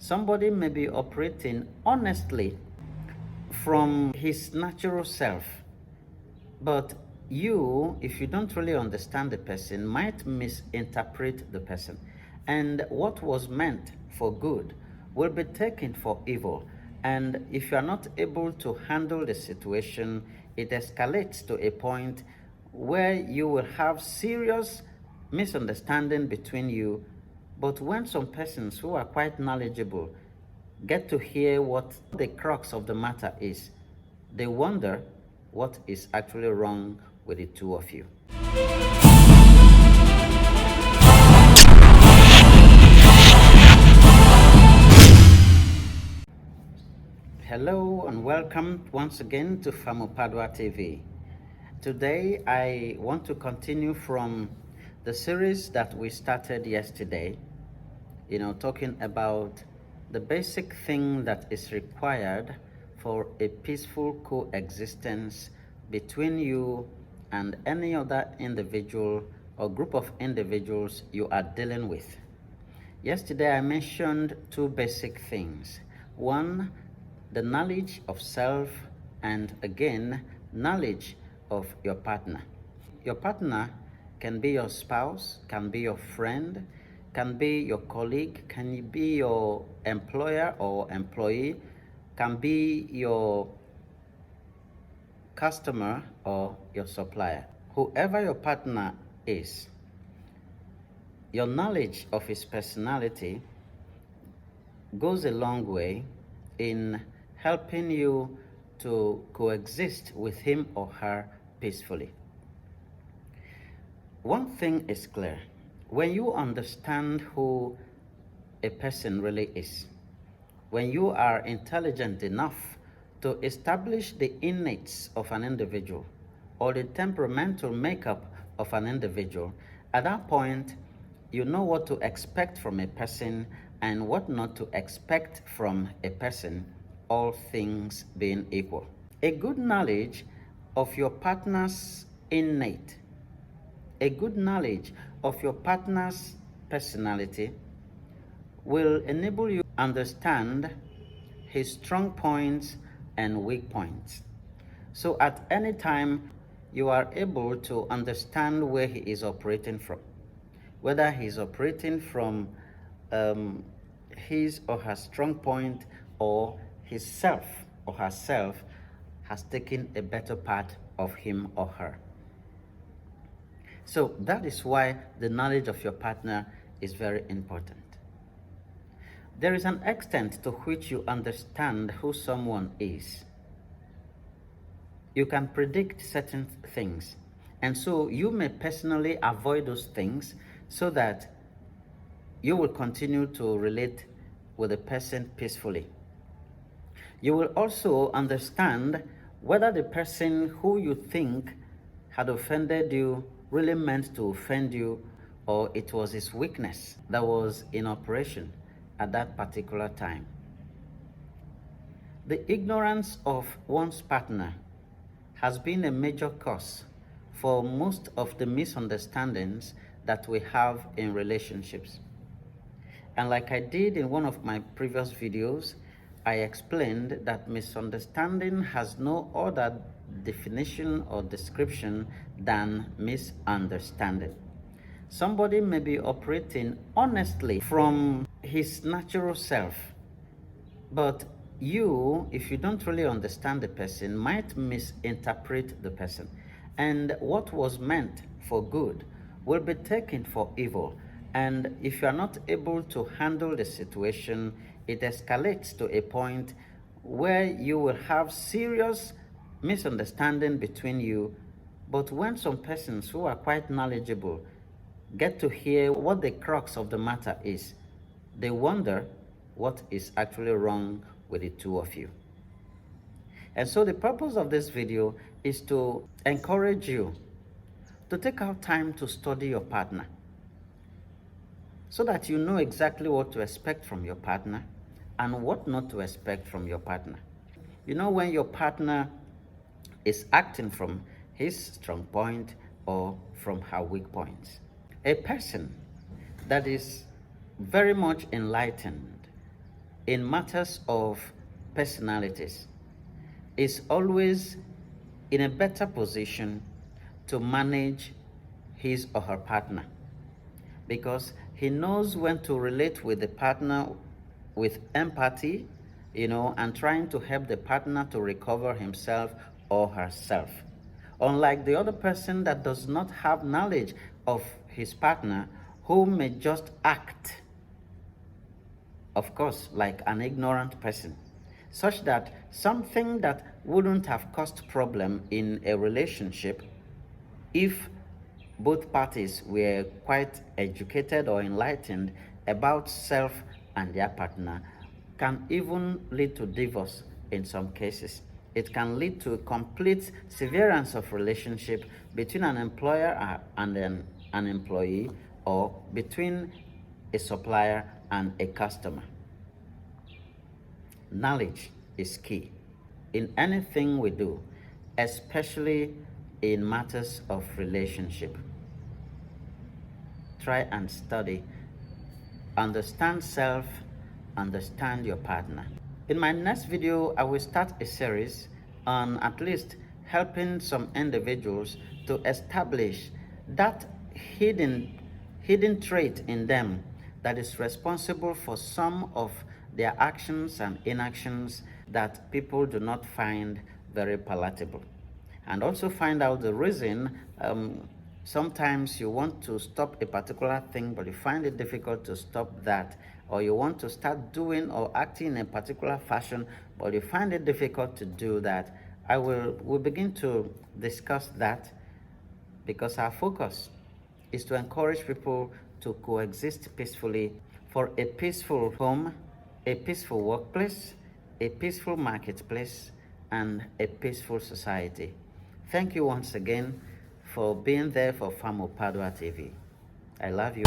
Somebody may be operating honestly from his natural self, but you, if you don't really understand the person, might misinterpret the person. And what was meant for good will be taken for evil. And if you are not able to handle the situation, it escalates to a point where you will have serious misunderstanding between you. But when some persons who are quite knowledgeable get to hear what the crux of the matter is, they wonder what is actually wrong with the two of you. Hello and welcome once again to Famupadwa TV. Today I want to continue from the series that we started yesterday, talking about the basic thing that is required for a peaceful coexistence between you and any other individual or group of individuals you are dealing with. Yesterday I mentioned two basic things. One, the knowledge of self, and again, knowledge of your partner. Your partner can be your spouse, can be your friend, can be your colleague, can be your employer or employee, can be your customer or your supplier. Whoever your partner is, your knowledge of his personality goes a long way in helping you to coexist with him or her peacefully. One thing is clear: when you understand who a person really is, when you are intelligent enough to establish the innates of an individual or the temperamental makeup of an individual, at that point you know what to expect from a person and what not to expect from a person, all things being equal. A good knowledge of your partner's innate, a good knowledge of your partner's personality will enable you to understand his strong points and weak points. So at any time, you are able to understand where he is operating from, whether he's operating from his or her strong point, or his self or herself has taken a better part of him or her. So that is why the knowledge of your partner is very important. There is an extent to which you understand who someone is. You can predict certain things, and so you may personally avoid those things so that you will continue to relate with a person peacefully. You will also understand whether the person who you think had offended you really meant to offend you, or it was his weakness that was in operation at that particular time. The ignorance of one's partner has been a major cause for most of the misunderstandings that we have in relationships. And like I did in one of my previous videos, I explained that misunderstanding has no other definition or description than misunderstanding. Somebody may be operating honestly from his natural self, but you, if you don't really understand the person, might misinterpret the person. And what was meant for good will be taken for evil. And if you are not able to handle the situation, it escalates to a point where you will have serious misunderstanding between you. But when some persons who are quite knowledgeable get to hear what the crux of the matter is, they wonder what is actually wrong with the two of you. And so the purpose of this video is to encourage you to take out time to study your partner, so that you know exactly what to expect from your partner and what not to expect from your partner. You know when your partner is acting from his strong point or from her weak points. A person that is very much enlightened in matters of personalities is always in a better position to manage his or her partner, because he knows when to relate with the partner with empathy, and trying to help the partner to recover himself or herself. Unlike the other person that does not have knowledge of his partner, who may just act, of course, like an ignorant person, such that something that wouldn't have caused problem in a relationship if both parties were quite educated or enlightened about self and their partner can even lead to divorce in some cases. It can lead to a complete severance of relationship between an employer and an employee, or between a supplier and a customer. Knowledge is key in anything we do, especially in matters of relationship. Try and study, understand self, understand your partner. In my next video, I will start a series on at least helping some individuals to establish that hidden trait in them that is responsible for some of their actions and inactions that people do not find very palatable. And also find out the reason. Sometimes you want to stop a particular thing, but you find it difficult to stop that. Or you want to start doing or acting in a particular fashion, but you find it difficult to do that. We'll begin to discuss that, because our focus is to encourage people to coexist peacefully for a peaceful home, a peaceful workplace, a peaceful marketplace, and a peaceful society. Thank you once again for being there for Famo Padua TV. I love you.